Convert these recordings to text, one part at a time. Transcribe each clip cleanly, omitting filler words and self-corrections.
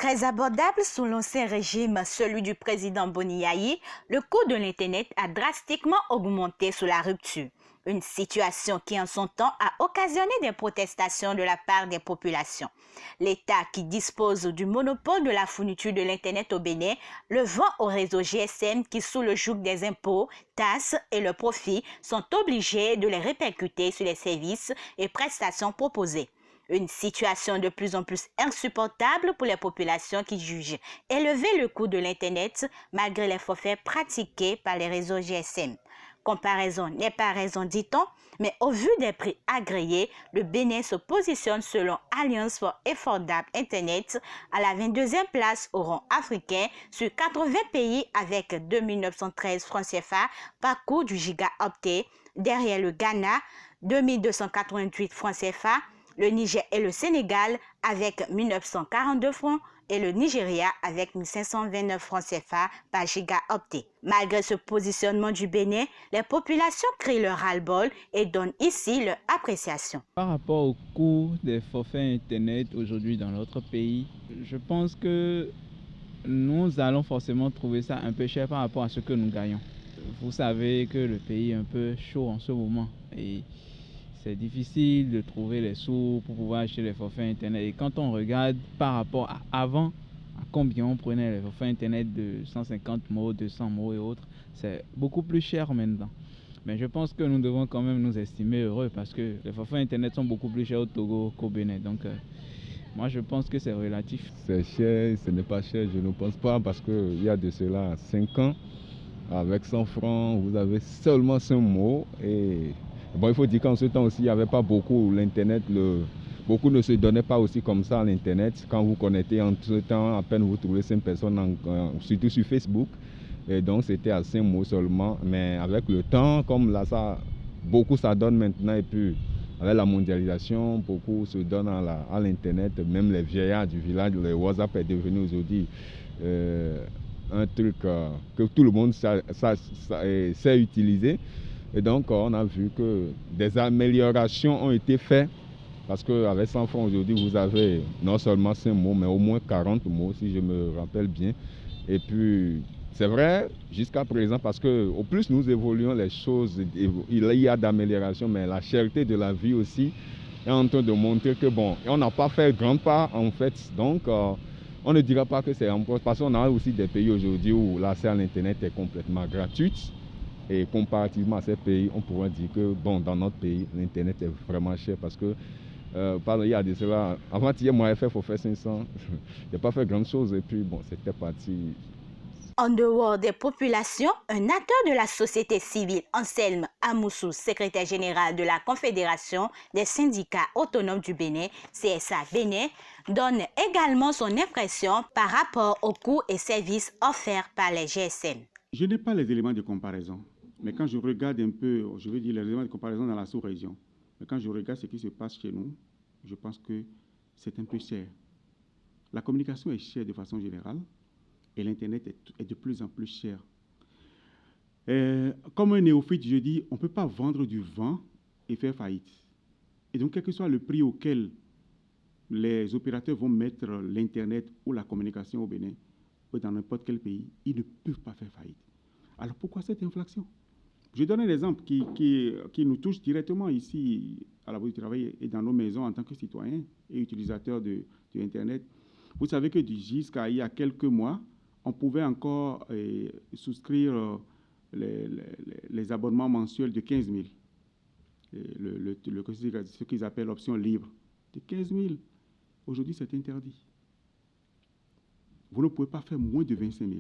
Très abordable sous l'ancien régime, celui du président Boni Yayi, le coût de l'Internet a drastiquement augmenté sous la rupture. Une situation qui en son temps a occasionné des protestations de la part des populations. L'État qui dispose du monopole de la fourniture de l'Internet au Bénin le vend au réseau GSM qui, sous le joug des impôts, taxes et le profit, sont obligés de les répercuter sur les services et prestations proposées. Une situation de plus en plus insupportable pour les populations qui jugent élever le coût de l'Internet malgré les forfaits pratiqués par les réseaux GSM. Comparaison n'est pas raison, dit-on, mais au vu des prix agréés, le Bénin se positionne selon Alliance for Affordable Internet à la 22e place au rang africain sur 80 pays avec 2913 francs CFA par coût du gigaoctet, derrière le Ghana, 2288 francs CFA, le Niger et le Sénégal avec 1942 francs et le Nigeria avec 1529 francs CFA par gigaoctet. Malgré ce positionnement du Bénin, les populations crient leur ras-le-bol et donnent ici leur appréciation. Par rapport au coût des forfaits Internet aujourd'hui dans notre pays, je pense que nous allons forcément trouver ça un peu cher par rapport à ce que nous gagnons. Vous savez que le pays est un peu chaud en ce moment et c'est difficile de trouver les sous pour pouvoir acheter les forfaits Internet. Et quand on regarde par rapport à avant, à combien on prenait les forfaits Internet de 150 mots, 200 mots et autres, c'est beaucoup plus cher maintenant. Mais je pense que nous devons quand même nous estimer heureux parce que les forfaits Internet sont beaucoup plus chers au Togo qu'au Bénin. Donc, moi, je pense que c'est relatif. C'est cher, ce n'est pas cher, je ne pense pas, parce qu'il y a de cela 5 ans, avec 100 francs, vous avez seulement 5 mots. Et bon, il faut dire qu'en ce temps aussi, il n'y avait pas beaucoup l'Internet. Beaucoup ne se donnaient pas aussi comme ça à l'Internet. Quand vous connectez en ce temps, à peine vous trouvez 5 personnes, surtout sur Facebook. Et donc, c'était à 5 mots seulement. Mais avec le temps, comme là, beaucoup ça donne maintenant. Et puis, avec la mondialisation, beaucoup se donnent à l'Internet. Même les vieillards du village, le WhatsApp est devenu aujourd'hui un truc que tout le monde sait utiliser. Et donc, on a vu que des améliorations ont été faites. Parce qu'avec 100 francs aujourd'hui, vous avez non seulement 5 mots, mais au moins 40 mots, si je me rappelle bien. Et puis, c'est vrai, jusqu'à présent, parce qu'au plus nous évoluons, les choses, il y a d'amélioration, mais la cherté de la vie aussi est en train de montrer que, bon, on n'a pas fait grand pas, en fait. Donc, on ne dira pas que c'est un poste, parce qu'on a aussi des pays aujourd'hui où l'accès à l'Internet est complètement gratuit. Et comparativement à ces pays, on pourrait dire que, bon, dans notre pays, l'Internet est vraiment cher parce que, il y a de cela, avant-hier, moi, il faut faire 500, je n'ai pas fait grand chose et puis, bon, c'était parti. En dehors des populations, un acteur de la société civile, Anselme Amoussou, secrétaire général de la Confédération des syndicats autonomes du Bénin, CSA Bénin, donne également son impression par rapport aux coûts et services offerts par les GSM. Je n'ai pas les éléments de comparaison, mais quand je regarde un peu, je veux dire les éléments de comparaison dans la sous-région, mais quand je regarde ce qui se passe chez nous, je pense que c'est un peu cher. La communication est chère de façon générale et l'Internet est de plus en plus cher. Comme un néophyte, je dis, on ne peut pas vendre du vent et faire faillite. Et donc, quel que soit le prix auquel les opérateurs vont mettre l'Internet ou la communication au Bénin, ou dans n'importe quel pays, ils ne peuvent pas faire faillite. Alors, pourquoi cette inflation? Je donne un exemple qui nous touche directement ici à la Bourse du Travail et dans nos maisons en tant que citoyens et utilisateurs de Internet. Vous savez que jusqu'à il y a quelques mois, on pouvait encore souscrire les abonnements mensuels de 15 000. Ce qu'ils appellent l'option libre. De 15 000. Aujourd'hui, c'est interdit. Vous ne pouvez pas faire moins de 25 000.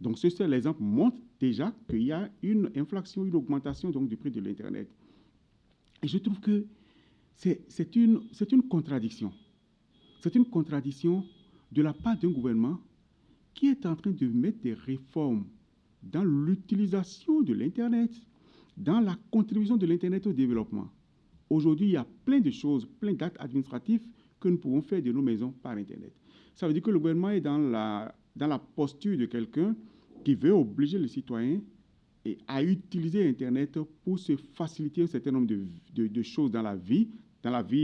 Donc, ce seul exemple montre déjà qu'il y a une inflation, une augmentation donc, du prix de l'Internet. Et je trouve que c'est une contradiction. C'est une contradiction de la part d'un gouvernement qui est en train de mettre des réformes dans l'utilisation de l'Internet, dans la contribution de l'Internet au développement. Aujourd'hui, il y a plein de choses, plein d'actes administratifs que nous pouvons faire de nos maisons par Internet. Ça veut dire que le gouvernement est dans la posture de quelqu'un qui veut obliger les citoyens à utiliser Internet pour se faciliter un certain nombre de choses dans la vie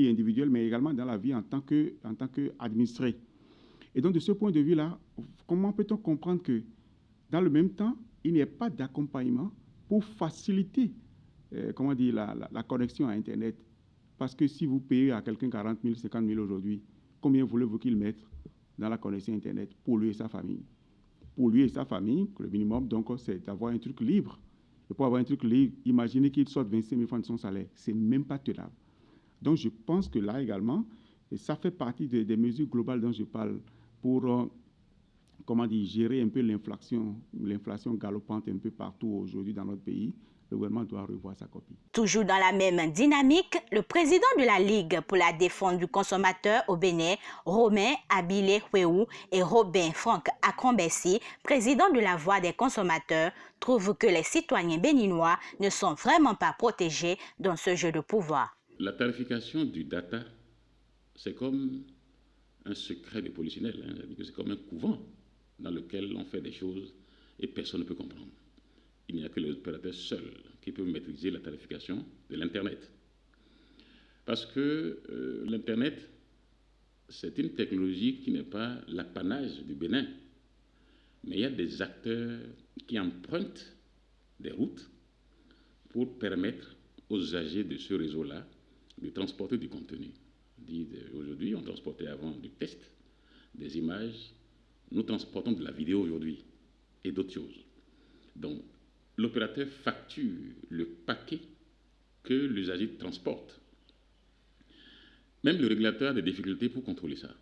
individuelle, mais également dans la vie en tant qu'administré. Et donc, de ce point de vue-là, comment peut-on comprendre que, dans le même temps, il n'y ait pas d'accompagnement pour faciliter la connexion à Internet? Parce que si vous payez à quelqu'un 40 000, 50 000 aujourd'hui, combien voulez-vous qu'il mette dans la connexion Internet pour lui et sa famille? Pour lui et sa famille, le minimum, donc, c'est d'avoir un truc libre. Et pour avoir un truc libre, imaginez qu'il sorte 25 000 francs de son salaire. Ce n'est même pas tenable. Donc, je pense que là également, et ça fait partie des mesures globales dont je parle pour gérer un peu l'inflation galopante un peu partout aujourd'hui dans notre pays. Le gouvernement doit revoir sa copie. Toujours dans la même dynamique, le président de la Ligue pour la défense du consommateur au Bénin, Romain Abile Huéou, et Robin Franck Akrombessi, président de la Voix des consommateurs, trouvent que les citoyens béninois ne sont vraiment pas protégés dans ce jeu de pouvoir. La tarification du data, c'est comme un secret de polichinelle, c'est comme un couvent dans lequel on fait des choses et personne ne peut comprendre. Il n'y a que les opérateurs seuls qui peuvent maîtriser la tarification de l'Internet. Parce que l'Internet, c'est une technologie qui n'est pas l'apanage du Bénin. Mais il y a des acteurs qui empruntent des routes pour permettre aux usagers de ce réseau-là de transporter du contenu. Aujourd'hui, on transportait avant du texte, des images. Nous transportons de la vidéo aujourd'hui et d'autres choses. Donc, l'opérateur facture le paquet que l'usager transporte. Même le régulateur a des difficultés pour contrôler ça,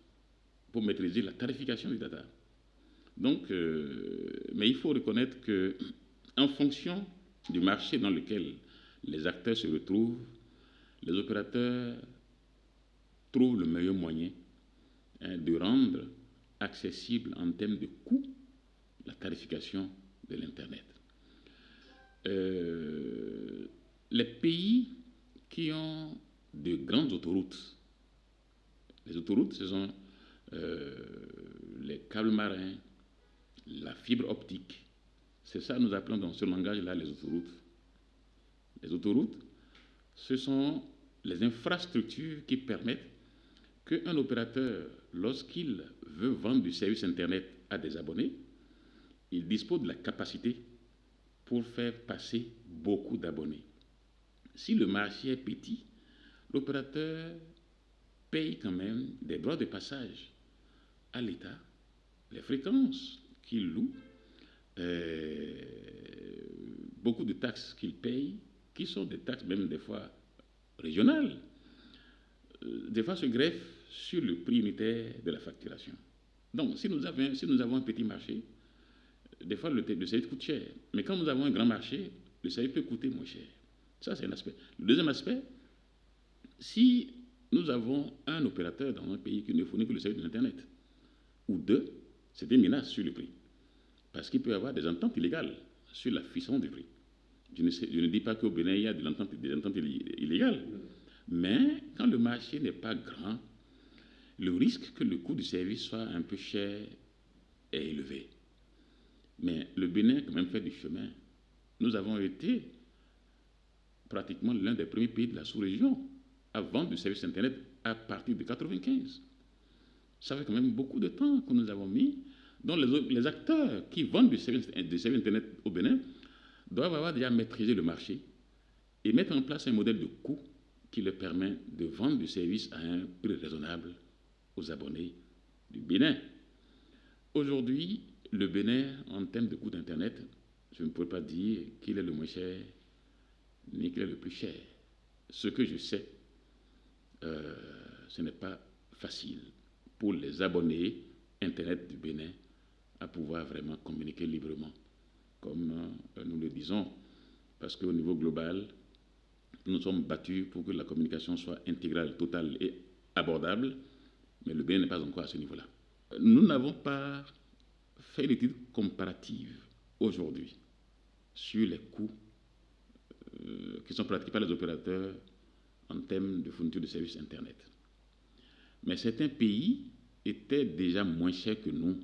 pour maîtriser la tarification du data. Donc, mais il faut reconnaître qu'en fonction du marché dans lequel les acteurs se retrouvent, les opérateurs trouvent le meilleur moyen de rendre accessible en termes de coût la tarification de l'Internet. Les pays qui ont de grandes autoroutes, les autoroutes, ce sont les câbles marins, la fibre optique. C'est ça que nous appelons dans ce langage-là les autoroutes. Les autoroutes, ce sont les infrastructures qui permettent qu'un opérateur, lorsqu'il veut vendre du service Internet à des abonnés, il dispose de la capacité pour faire passer beaucoup d'abonnés. Si le marché est petit, l'opérateur paye quand même des droits de passage à l'État, les fréquences qu'il loue, beaucoup de taxes qu'il paye, qui sont des taxes même des fois régionales, des fois se greffent sur le prix unitaire de la facturation. Donc, si nous avons un petit marché, des fois le service coûte cher. Mais quand nous avons un grand marché, le service peut coûter moins cher. Ça, c'est un aspect. Le deuxième aspect, si nous avons un opérateur dans un pays qui ne fournit que le service d'Internet, ou deux, c'est une menace sur le prix. Parce qu'il peut y avoir des ententes illégales sur la fixation du prix. Je ne dis pas qu'au Bénin, il y a des ententes illégales. Mais quand le marché n'est pas grand, le risque que le coût du service soit un peu cher est élevé. Mais le Bénin a quand même fait du chemin. Nous avons été pratiquement l'un des premiers pays de la sous-région à vendre du service Internet à partir de 1995. Ça fait quand même beaucoup de temps que nous avons mis. Donc les acteurs qui vendent du service Internet au Bénin doivent avoir déjà maîtrisé le marché et mettre en place un modèle de coût qui leur permet de vendre du service à un prix raisonnable aux abonnés du Bénin. Aujourd'hui, le Bénin, en termes de coût d'Internet, je ne pourrais pas dire qu'il est le moins cher ni qu'il est le plus cher. Ce que je sais, ce n'est pas facile pour les abonnés Internet du Bénin à pouvoir vraiment communiquer librement, comme nous le disons, parce qu'au niveau global, nous sommes battus pour que la communication soit intégrale, totale et abordable, mais le Bénin n'est pas encore à ce niveau-là. Nous n'avons pas fait l'étude comparative aujourd'hui sur les coûts qui sont pratiqués par les opérateurs en termes de fourniture de services Internet. Mais certains pays étaient déjà moins chers que nous.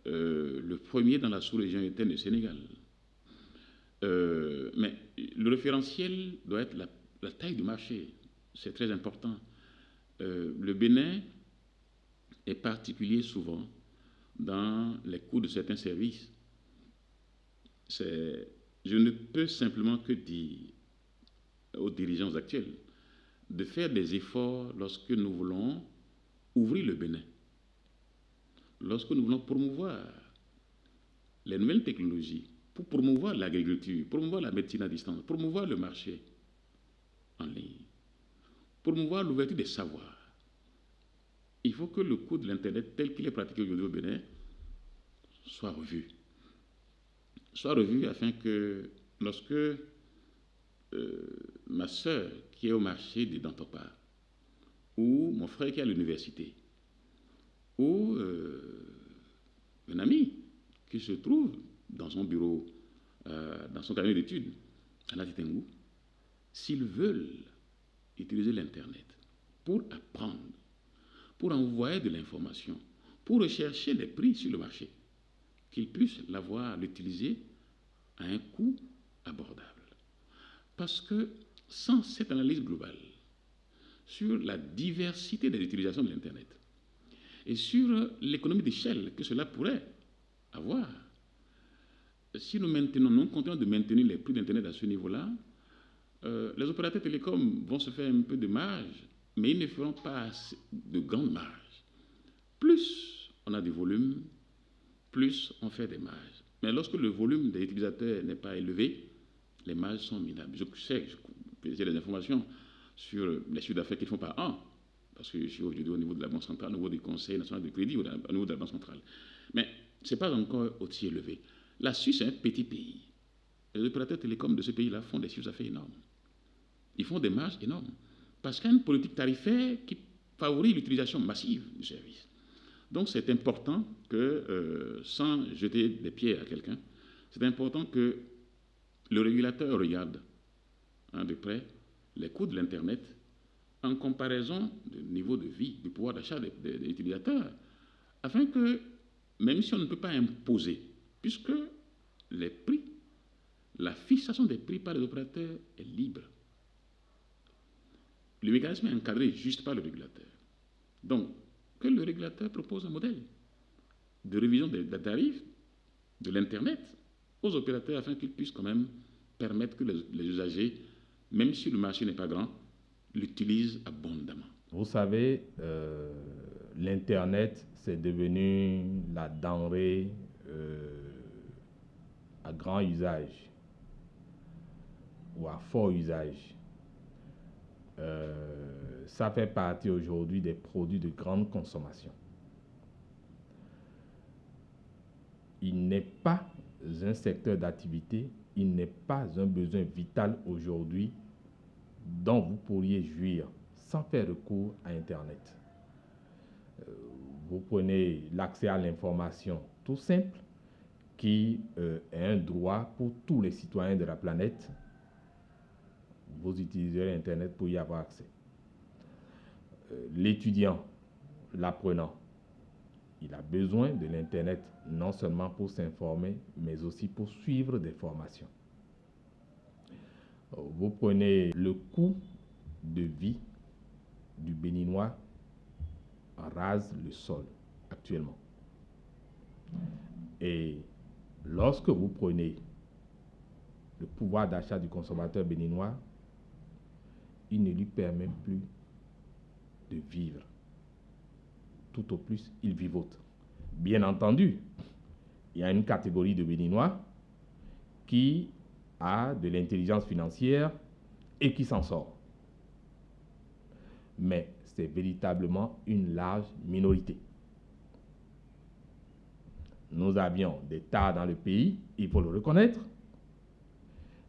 Le premier dans la sous-région était le Sénégal. Mais le référentiel doit être la taille du marché. C'est très important. Le Bénin est particulier souvent dans les coûts de certains services. Je ne peux simplement que dire aux dirigeants actuels de faire des efforts lorsque nous voulons ouvrir le Bénin, lorsque nous voulons promouvoir les nouvelles technologies, pour promouvoir l'agriculture, promouvoir la médecine à distance, promouvoir le marché en ligne, promouvoir l'ouverture des savoirs. Il faut que le coût de l'Internet tel qu'il est pratiqué aujourd'hui au Bénin soit revu. Soit revu afin que lorsque ma sœur qui est au marché de Dantopa, ou mon frère qui est à l'université, ou un ami qui se trouve dans son bureau, dans son cabinet d'études, à Latitengu, s'ils veulent utiliser l'Internet pour apprendre, pour envoyer de l'information, pour rechercher des prix sur le marché, qu'ils puissent l'utiliser à un coût abordable. Parce que sans cette analyse globale sur la diversité des utilisations de l'Internet et sur l'économie d'échelle que cela pourrait avoir, si nous continuons de maintenir les prix d'Internet à ce niveau-là, les opérateurs télécoms vont se faire un peu de marge, mais ils ne feront pas de grande marge. Plus on a du volume, plus on fait des marges. Mais lorsque le volume des utilisateurs n'est pas élevé, les marges sont minables. J'ai des informations sur les chiffres d'affaires qu'ils font par an, parce que je suis aujourd'hui au niveau de la Banque centrale, au niveau du Conseil national de crédit, au niveau de la Banque centrale. Mais ce n'est pas encore aussi élevé. La Suisse est un petit pays. Les opérateurs télécoms de ce pays-là font des chiffres d'affaires énormes. Ils font des marges énormes. Parce qu'il y a une politique tarifaire qui favorise l'utilisation massive du service. Donc c'est important que, sans jeter des pierres à quelqu'un, c'est important que le régulateur regarde de près les coûts de l'Internet en comparaison du niveau de vie, du pouvoir d'achat des utilisateurs, afin que, même si on ne peut pas imposer, puisque les prix, la fixation des prix par les opérateurs est libre. Le mécanisme est encadré juste par le régulateur. Donc, que le régulateur propose un modèle de révision des tarifs de l'Internet aux opérateurs afin qu'ils puissent quand même permettre que les usagers, même si le marché n'est pas grand, l'utilisent abondamment. Vous savez, l'Internet, c'est devenu la denrée à grand usage ou à fort usage. Ça fait partie aujourd'hui des produits de grande consommation. Il n'est pas un secteur d'activité, il n'est pas un besoin vital aujourd'hui dont vous pourriez jouir sans faire recours à Internet. Vous prenez l'accès à l'information tout simple, qui est un droit pour tous les citoyens de la planète. Vous utiliserez Internet pour y avoir accès. L'étudiant, l'apprenant, il a besoin de l'Internet non seulement pour s'informer, mais aussi pour suivre des formations. Vous prenez le coût de vie du Béninois rase le sol actuellement. Et lorsque vous prenez le pouvoir d'achat du consommateur béninois, il ne lui permet plus de vivre. Tout au plus, il vivote. Bien entendu, il y a une catégorie de Béninois qui a de l'intelligence financière et qui s'en sort. Mais c'est véritablement une large minorité. Nous avions des tares dans le pays, il faut le reconnaître.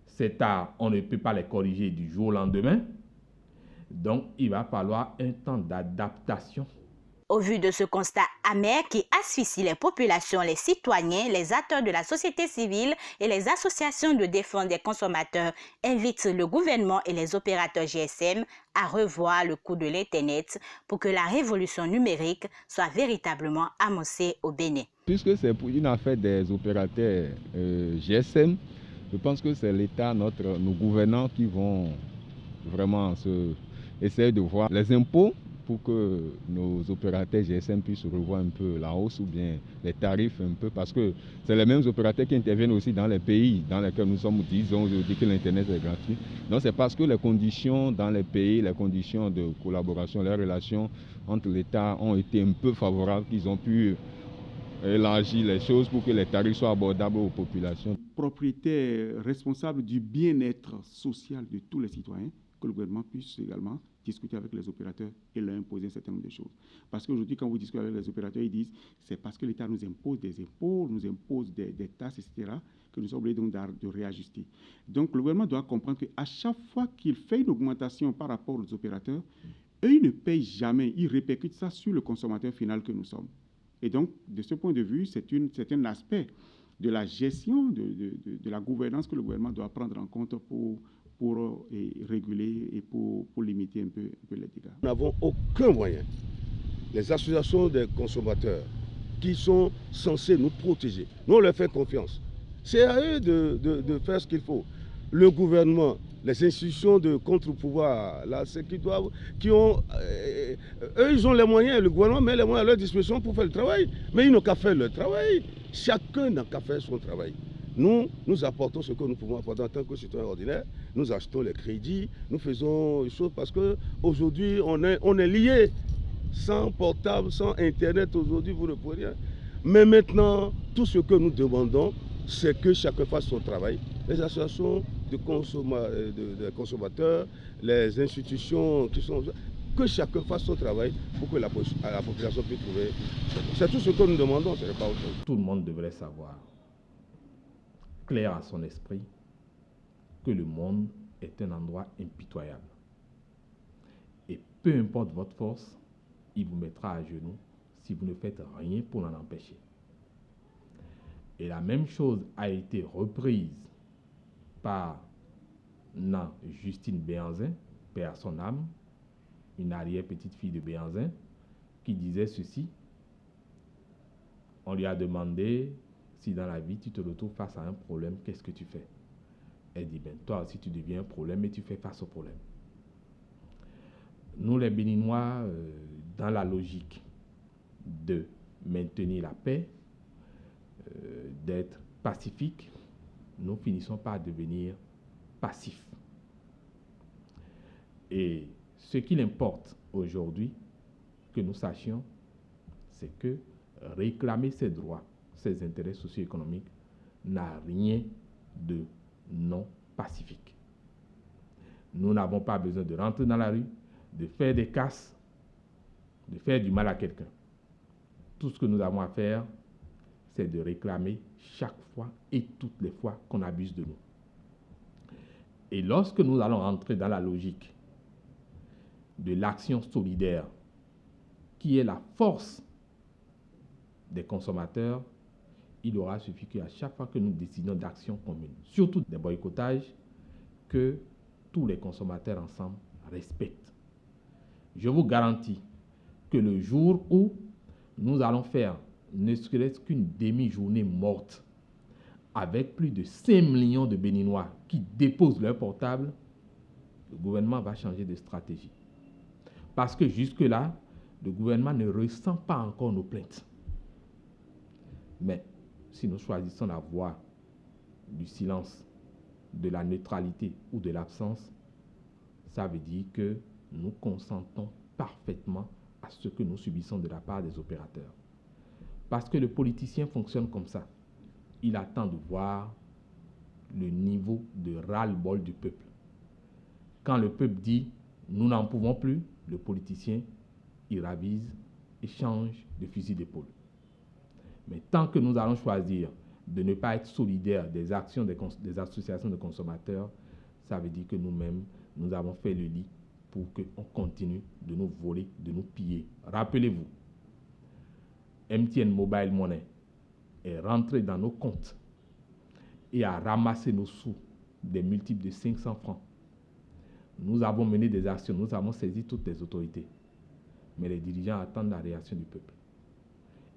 Ces tares, on ne peut pas les corriger du jour au lendemain. Donc, il va falloir un temps d'adaptation. Au vu de ce constat amer qui asphyxie les populations, les citoyens, les acteurs de la société civile et les associations de défense des consommateurs invitent le gouvernement et les opérateurs GSM à revoir le coût de l'Internet pour que la révolution numérique soit véritablement amorcée au Bénin. Puisque c'est une affaire des opérateurs GSM, je pense que c'est l'État, nos gouvernants qui vont vraiment essayer de voir les impôts pour que nos opérateurs GSM puissent revoir un peu la hausse ou bien les tarifs un peu, parce que c'est les mêmes opérateurs qui interviennent aussi dans les pays dans lesquels nous sommes, disons aujourd'hui que l'Internet est gratuit. Donc c'est parce que les conditions dans les pays, les conditions de collaboration, les relations entre l'État ont été un peu favorables, qu'ils ont pu élargir les choses pour que les tarifs soient abordables aux populations. Propriétaire responsable du bien-être social de tous les citoyens, que le gouvernement puisse également discuter avec les opérateurs et leur imposer un certain nombre de choses. Parce qu'aujourd'hui, quand vous discutez avec les opérateurs, ils disent c'est parce que l'État nous impose des impôts, nous impose des taxes, etc., que nous sommes obligés donc de réajuster. Donc, le gouvernement doit comprendre qu'à chaque fois qu'il fait une augmentation par rapport aux opérateurs, eux, ils ne payent jamais, ils répercutent ça sur le consommateur final que nous sommes. Et donc, de ce point de vue, c'est un aspect de la gestion, de la gouvernance que le gouvernement doit prendre en compte pour réguler et pour limiter un peu les dégâts. Nous n'avons aucun moyen. Les associations des consommateurs qui sont censées nous protéger, nous on leur fait confiance. C'est à eux de faire ce qu'il faut. Le gouvernement, les institutions de contre-pouvoir, là, c'est qui ont, eux, ils ont les moyens, le gouvernement met les moyens à leur disposition pour faire le travail, mais ils n'ont qu'à faire leur travail. Chacun n'a qu'à faire son travail. Nous apportons ce que nous pouvons apporter en tant que citoyens ordinaires. Nous achetons les crédits, nous faisons des choses parce qu'aujourd'hui, on est liés. Sans portable, sans Internet, aujourd'hui, vous ne pouvez rien. Mais maintenant, tout ce que nous demandons, c'est que chacun fasse son travail. Les associations de consommateurs, les institutions qui sont... Que chacun fasse son travail pour que la population puisse trouver... C'est tout ce que nous demandons, ce n'est pas autre chose. Tout le monde devrait savoir, clair à son esprit, que le monde est un endroit impitoyable. Et peu importe votre force, il vous mettra à genoux si vous ne faites rien pour l'en empêcher. Et la même chose a été reprise par Justine Béhanzin, paix à son âme, une arrière-petite-fille de Béhanzin, qui disait ceci. On lui a demandé si dans la vie tu te retrouves face à un problème, qu'est-ce que tu fais? Elle dit, ben toi aussi tu deviens un problème et tu fais face au problème. Nous les Béninois, dans la logique de maintenir la paix, d'être pacifiques, nous finissons par devenir passifs. Et ce qu'il importe aujourd'hui que nous sachions, c'est que réclamer ses droits, ses intérêts socio-économiques n'a rien de non pacifique. Nous n'avons pas besoin de rentrer dans la rue, de faire des casses, de faire du mal à quelqu'un. Tout ce que nous avons à faire, c'est de réclamer chaque fois et toutes les fois qu'on abuse de nous. Et lorsque nous allons entrer dans la logique de l'action solidaire, qui est la force des consommateurs, il aura suffi qu'à chaque fois que nous décidons d'actions communes, surtout des boycottages, que tous les consommateurs ensemble respectent. Je vous garantis que le jour où nous allons faire ne serait-ce qu'une demi-journée morte avec plus de 5 millions de Béninois qui déposent leur portable, le gouvernement va changer de stratégie. Parce que jusque-là, le gouvernement ne ressent pas encore nos plaintes. Mais si nous choisissons la voie du silence, de la neutralité ou de l'absence, ça veut dire que nous consentons parfaitement à ce que nous subissons de la part des opérateurs. Parce que le politicien fonctionne comme ça. Il attend de voir le niveau de ras-le-bol du peuple. Quand le peuple dit « nous n'en pouvons plus », le politicien, il ravise et change de fusil d'épaule. Mais tant que nous allons choisir de ne pas être solidaires des actions des associations de consommateurs, ça veut dire que nous-mêmes, nous avons fait le lit pour qu'on continue de nous voler, de nous piller. Rappelez-vous, MTN Mobile Money est rentré dans nos comptes et a ramassé nos sous des multiples de 500 francs. Nous avons mené des actions, nous avons saisi toutes les autorités. Mais les dirigeants attendent la réaction du peuple.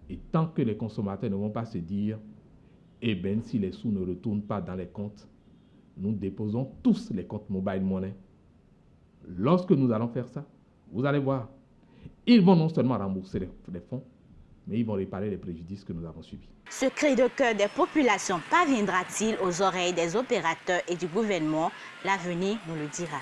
Et tant que les consommateurs ne vont pas se dire, eh bien, si les sous ne retournent pas dans les comptes, nous déposons tous les comptes Mobile Money. Lorsque nous allons faire ça, vous allez voir, Ils vont non seulement rembourser les fonds, mais ils vont réparer les préjudices que nous avons subis. Ce cri de cœur des populations parviendra-t-il aux oreilles des opérateurs et du gouvernement? L'avenir nous le dira.